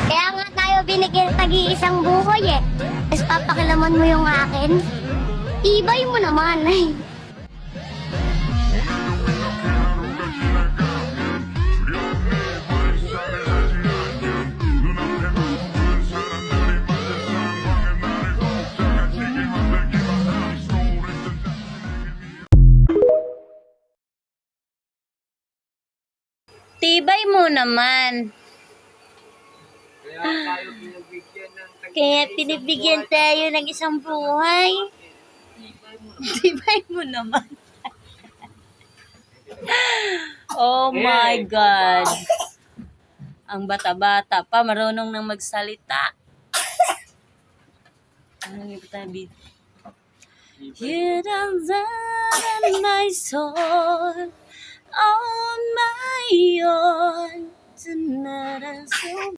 Kaya nga tayo binigyan tagi-isang buhay eh. Tapos papakilaman mo yung akin. Ibay mo naman. Tibay mo naman. Kaya pinibigyan tayo ng isang buhay. Tibay mo naman. Oh my God. Ang bata-bata pa, marunong nang magsalita. Ano yung tabi? You don't in my soul on my own. Tonight I'm so